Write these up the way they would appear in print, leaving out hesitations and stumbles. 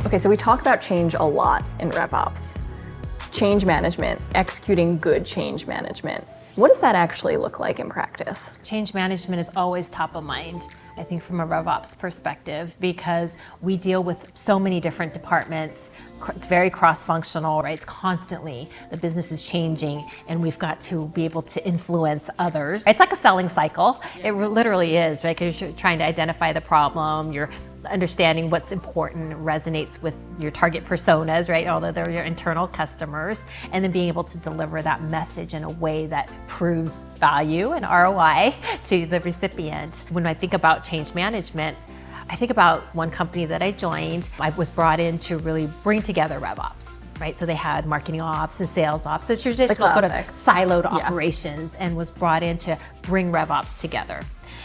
Okay, so we talk about change a lot in RevOps. Change management, executing good change management. What does that actually look like in practice? Change management is always top of mind, I think, from a RevOps perspective, because we deal with so many different departments. It's very cross-functional, right? It's constantly, the business is changing, and we've got to be able to influence others. It's like a selling cycle. It literally is, right? Because you're trying to identify the problem, you're understanding what's important, resonates with your target personas, right? Although they're your internal customers, and then being able to deliver that message in a way that proves value and ROI to the recipient. When I think about change management, I think about one company that I joined. I was brought in to really bring together RevOps. Right, so they had marketing ops and sales ops, the traditional sort of siloed operations, and was brought in to bring RevOps together.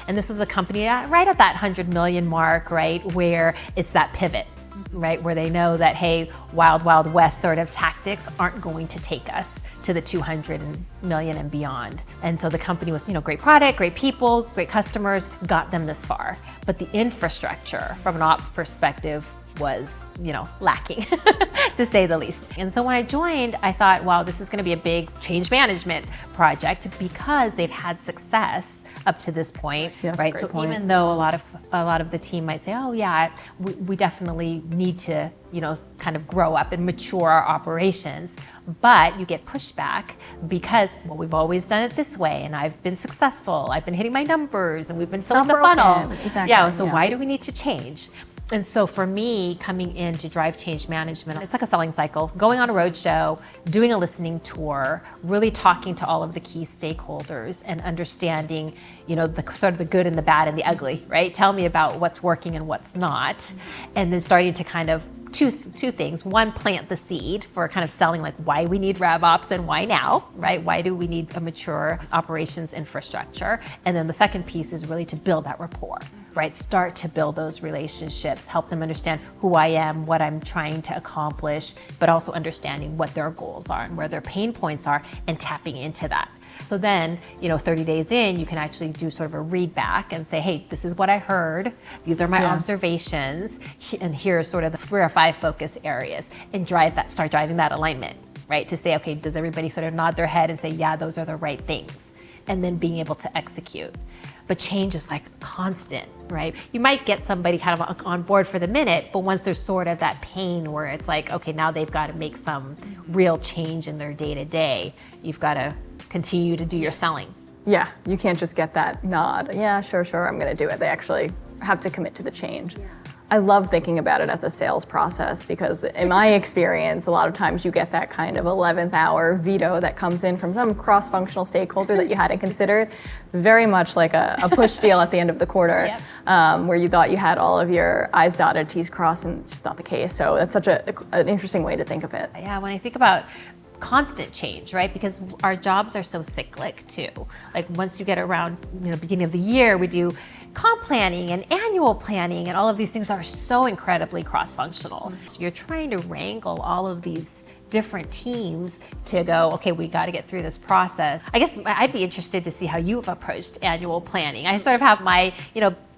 And this was a company right at that 100 million mark, right, where it's that pivot, right, where they know that, hey, wild, wild west sort of tactics aren't going to take us to the 200 million and beyond. And so the company was, great product, great people, great customers, got them this far. But the infrastructure from an ops perspective was, lacking, to say the least. And so when I joined, I thought, wow, this is going to be a big change management project, because they've had success up to this point, right? So even though a lot of the team might say, oh yeah, we definitely need to, kind of grow up and mature our operations, but you get pushback because, well, we've always done it this way, and I've been successful, I've been hitting my numbers, and we've been filling the funnel. Exactly. So why do we need to change? And so for me, coming in to drive change management, it's like a selling cycle, going on a roadshow, doing a listening tour, really talking to all of the key stakeholders and understanding, the sort of the good and the bad and the ugly, right? Tell me about what's working and what's not. And then starting to kind of two things. One, plant the seed for kind of selling, like why we need RevOps and why now, right? Why do we need a mature operations infrastructure? And then the second piece is really to build that rapport, right? Start to build those relationships, help them understand who I am, what I'm trying to accomplish, but also understanding what their goals are and where their pain points are, and tapping into that. So then, 30 days in, you can actually do sort of a read back and say, hey, this is what I heard. These are my observations. And here are sort of the 3 or 5 focus areas, and start driving that alignment, right? To say, okay, does everybody sort of nod their head and say, yeah, those are the right things? And then being able to execute. But change is like constant, right? You might get somebody kind of on board for the minute, but once there's sort of that pain where it's like, okay, now they've got to make some real change in their day-to-day, you've got to continue to do your selling. Yeah, you can't just get that nod. Yeah, sure, I'm going to do it. They actually have to commit to the change. I love thinking about it as a sales process, because in my experience, a lot of times you get that kind of 11th hour veto that comes in from some cross-functional stakeholder that you hadn't considered. Very much like a push deal at the end of the quarter, where you thought you had all of your I's dotted, T's crossed, and it's just not the case. So that's such an interesting way to think of it. Yeah, when I think about constant change, right? Because our jobs are so cyclic too. Like once you get around, beginning of the year, we do comp planning and annual planning, and all of these things are so incredibly cross-functional. So you're trying to wrangle all of these different teams to go, okay, we got to get through this process. I guess I'd be interested to see how you've approached annual planning. I sort of have my,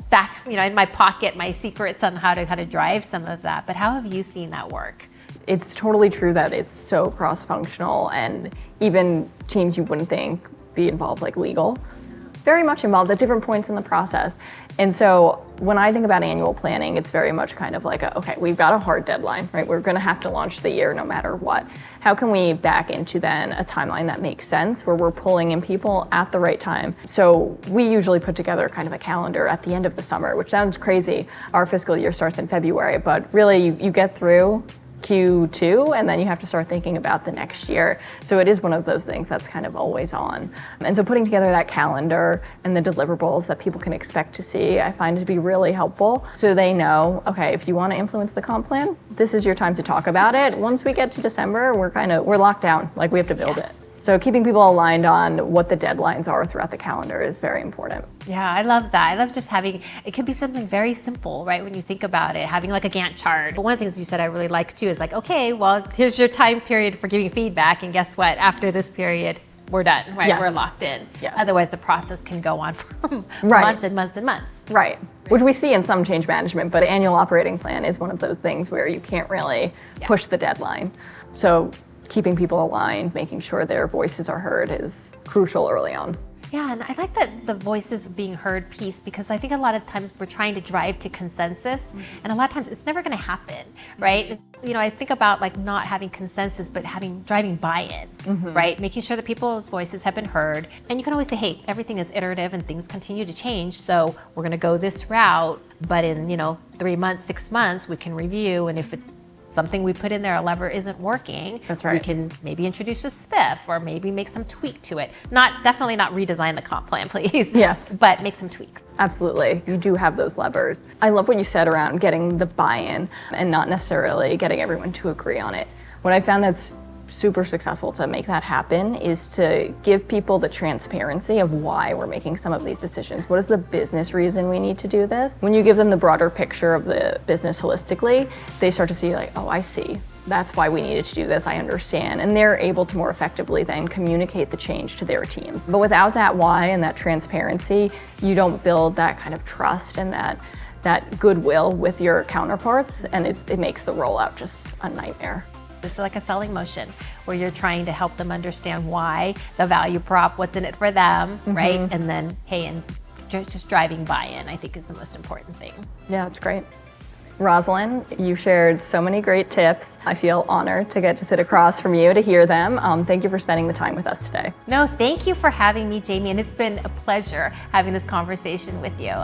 back, in my pocket, my secrets on how to drive some of that. But how have you seen that work? It's totally true that it's so cross-functional, and even teams you wouldn't think be involved, like legal, very much involved at different points in the process. And so when I think about annual planning, it's very much kind of like, okay, we've got a hard deadline, right? We're going to have to launch the year no matter what. How can we back into then a timeline that makes sense, where we're pulling in people at the right time? So we usually put together kind of a calendar at the end of the summer, which sounds crazy. Our fiscal year starts in February, but really you get through Q2, and then you have to start thinking about the next year. So it is one of those things that's kind of always on. And so putting together that calendar and the deliverables that people can expect to see, I find to be really helpful. So they know, okay, if you want to influence the comp plan, this is your time to talk about it. Once we get to December, we're locked down, like we have to build it. So keeping people aligned on what the deadlines are throughout the calendar is very important. Yeah, I love that. I love just having, it could be something very simple, right? When you think about it, having like a Gantt chart. But one of the things you said I really like too is like, okay, well, here's your time period for giving feedback. And guess what? After this period, we're done, right? We're locked in. Otherwise, the process can go on for months and months and months. Right. which we see in some change management, but annual operating plan is one of those things where you can't really push the deadline. So keeping people aligned, making sure their voices are heard is crucial early on. Yeah, and I like that the voices being heard piece, because I think a lot of times we're trying to drive to consensus, and a lot of times it's never going to happen, right? You know, I think about like not having consensus, but driving buy-in, right? Making sure that people's voices have been heard. And you can always say, hey, everything is iterative and things continue to change, so we're going to go this route, but in 3 months, 6 months, we can review, and if it's something we put in there, a lever isn't working, that's right, we can maybe introduce a spiff or maybe make some tweak to it. Definitely not redesign the comp plan, please. Yes. But make some tweaks. Absolutely. You do have those levers. I love what you said around getting the buy-in and not necessarily getting everyone to agree on it. What I found that's super successful to make that happen is to give people the transparency of why we're making some of these decisions. What is the business reason we need to do this? When you give them the broader picture of the business holistically, they start to see like, oh, I see. That's why we needed to do this, I understand. And they're able to more effectively then communicate the change to their teams. But without that why and that transparency, you don't build that kind of trust and that goodwill with your counterparts, and it makes the rollout just a nightmare. It's like a selling motion where you're trying to help them understand why, the value prop, what's in it for them, right? And then, hey, and just driving buy-in, I think, is the most important thing. Yeah, that's great. Rosalyn, you shared so many great tips. I feel honored to get to sit across from you to hear them. Thank you for spending the time with us today. No, thank you for having me, Jamie, and it's been a pleasure having this conversation with you.